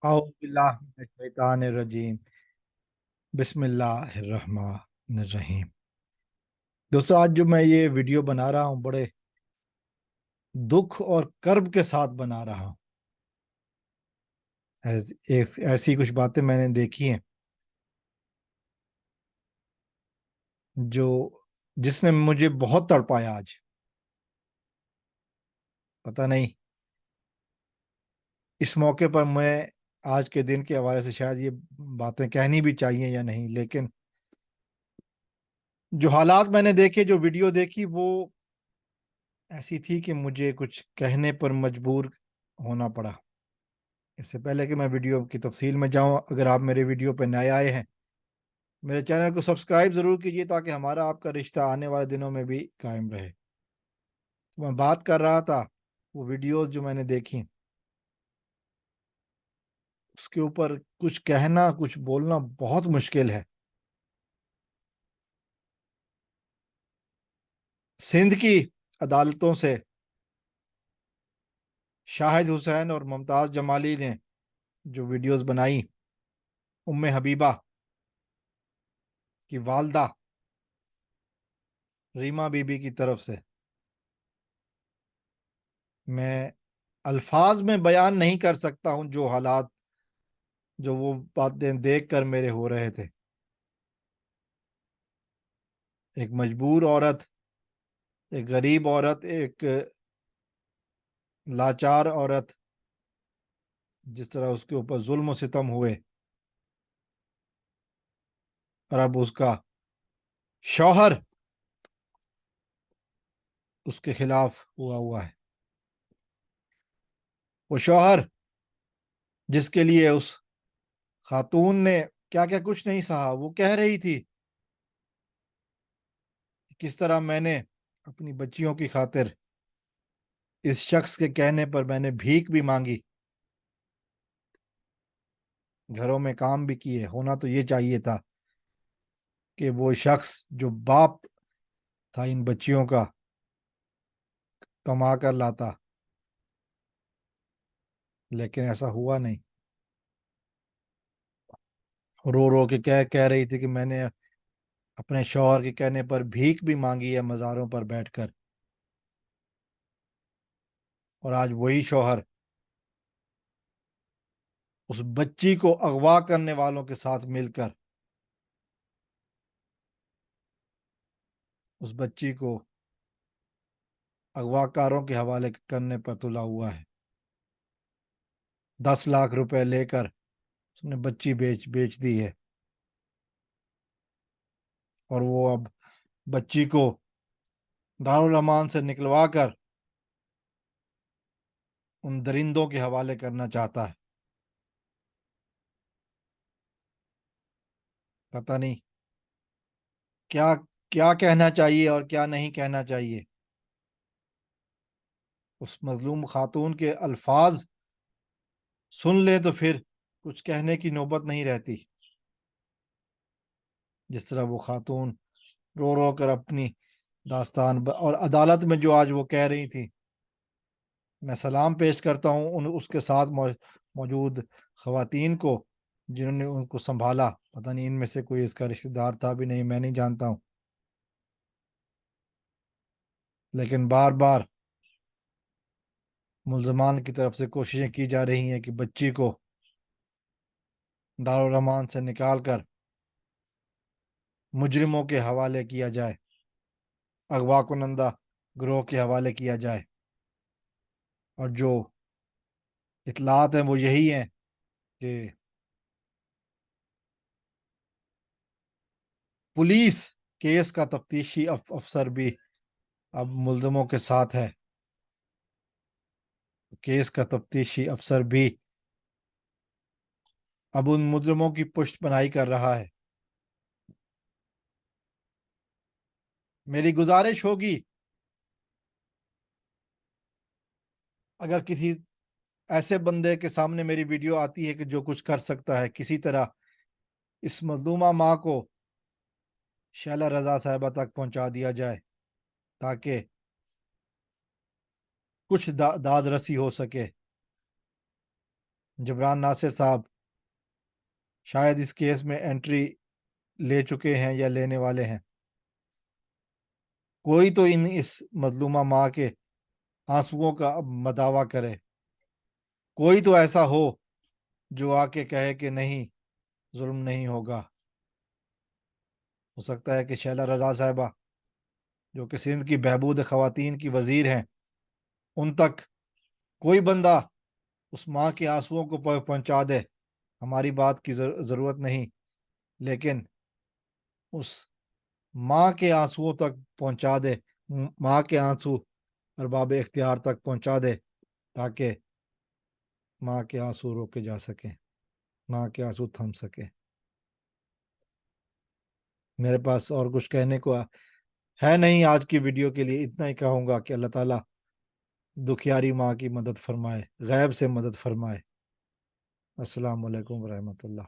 اعوذ باللہ من الشیطان الرجیم بسم اللہ الرحمن الرحیم۔ دوستو، آج جو میں یہ ویڈیو بنا رہا ہوں بڑے دکھ اور کرب کے ساتھ بنا رہا ہوں۔ ایسی کچھ باتیں میں نے دیکھی ہیں جس نے مجھے بہت تڑپایا آج۔ پتہ نہیں اس موقع پر میں آج کے دن کے حوالے سے شاید یہ باتیں کہنی بھی چاہیے یا نہیں، لیکن جو حالات میں نے دیکھے، جو ویڈیو دیکھی، وہ ایسی تھی کہ مجھے کچھ کہنے پر مجبور ہونا پڑا۔ اس سے پہلے کہ میں ویڈیو کی تفصیل میں جاؤں، اگر آپ میرے ویڈیو پہ نئے آئے ہیں، میرے چینل کو سبسکرائب ضرور کیجیے تاکہ ہمارا آپ کا رشتہ آنے والے دنوں میں بھی قائم رہے۔ تو میں بات کر رہا تھا وہ ویڈیوز جو میں نے دیکھی، اس کے اوپر کچھ کہنا، کچھ بولنا بہت مشکل ہے۔ سندھ کی عدالتوں سے شاہد حسین اور ممتاز جمالی نے جو ویڈیوز بنائی، ام حبیبہ کی والدہ ریما بی بی کی طرف سے، میں الفاظ میں بیان نہیں کر سکتا ہوں جو حالات، جو وہ باتیں دیکھ کر میرے ہو رہے تھے۔ ایک مجبور عورت، ایک غریب عورت، ایک لاچار عورت، جس طرح اس کے اوپر ظلم و ستم ہوئے، اور اب اس کا شوہر اس کے خلاف ہوا ہے۔ وہ شوہر جس کے لیے اس خاتون نے کیا کیا کچھ نہیں سہا، وہ کہہ رہی تھی کس طرح میں نے اپنی بچیوں کی خاطر اس شخص کے کہنے پر میں نے بھیک بھی مانگی، گھروں میں کام بھی کیے۔ ہونا تو یہ چاہیے تھا کہ وہ شخص جو باپ تھا ان بچیوں کا، کما کر لاتا، لیکن ایسا ہوا نہیں۔ رو رو کے کہہ رہی تھی کہ میں نے اپنے شوہر کے کہنے پر بھیک بھی مانگی ہے مزاروں پر بیٹھ کر، اور آج وہی شوہر اس بچی کو اغوا کرنے والوں کے ساتھ مل کر اس بچی کو اغوا کاروں کے حوالے کرنے پر تلا ہوا ہے۔ 10 لاکھ روپے لے کر اس نے بچی بیچ دی ہے، اور وہ اب بچی کو دارالامان سے نکلوا کر ان درندوں کے حوالے کرنا چاہتا ہے۔ پتہ نہیں کیا کہنا چاہیے اور کیا نہیں کہنا چاہیے۔ اس مظلوم خاتون کے الفاظ سن لے تو پھر کچھ کہنے کی نوبت نہیں رہتی۔ جس طرح وہ خاتون رو رو کر اپنی داستان اور عدالت میں جو آج وہ کہہ رہی تھی، میں سلام پیش کرتا ہوں اس کے ساتھ موجود خواتین کو جنہوں نے ان کو سنبھالا۔ پتہ نہیں ان میں سے کوئی اس کا رشتہ دار تھا بھی نہیں، میں نہیں جانتا ہوں، لیکن بار بار ملزمان کی طرف سے کوششیں کی جا رہی ہیں کہ بچی کو دارالامان سے نکال کر مجرموں کے حوالے کیا جائے، اغوا کنندہ گروہ کے حوالے کیا جائے۔ اور جو اطلاعات ہیں وہ یہی ہیں کہ پولیس کیس کا تفتیشی افسر بھی اب ملزموں کے ساتھ ہے۔ کیس کا تفتیشی افسر بھی اب ان ملزموں کی پشت پناہی کر رہا ہے۔ میری گزارش ہوگی، اگر کسی ایسے بندے کے سامنے میری ویڈیو آتی ہے کہ جو کچھ کر سکتا ہے، کسی طرح اس مظلومہ ماں کو شیلہ رضا صاحبہ تک پہنچا دیا جائے تاکہ کچھ داد رسی ہو سکے۔ جبران ناصر صاحب شاید اس کیس میں انٹری لے چکے ہیں یا لینے والے ہیں. کوئی تو اس مظلومہ ماں کے آنسوؤں کا اب مداوع کرے. کوئی تو ایسا ہو جو آ کے کہے کہ نہیں، ظلم نہیں ہوگا. ہو سکتا ہے کہ شیلا رضا صاحبہ جو کہ سندھ کی بہبود خواتین کی وزیر ہیں، ان تک کوئی بندہ اس ماں کے آنسوؤں کو پہنچا دے. ہماری بات کی ضرورت نہیں، لیکن اس ماں کے آنسوؤں تک پہنچا دے. ماں کے آنسو ارباب اختیار تک پہنچا دے تاکہ ماں کے آنسو روکے جا سکیں، ماں کے آنسو تھم سکے. میرے پاس اور کچھ کہنے کو ہے نہیں. آج کی ویڈیو کے لیے اتنا ہی کہوں گا کہ اللہ تعالیٰ دکھیاری ماں کی مدد فرمائے، غیب سے مدد فرمائے. السلام علیکم ورحمۃ اللہ.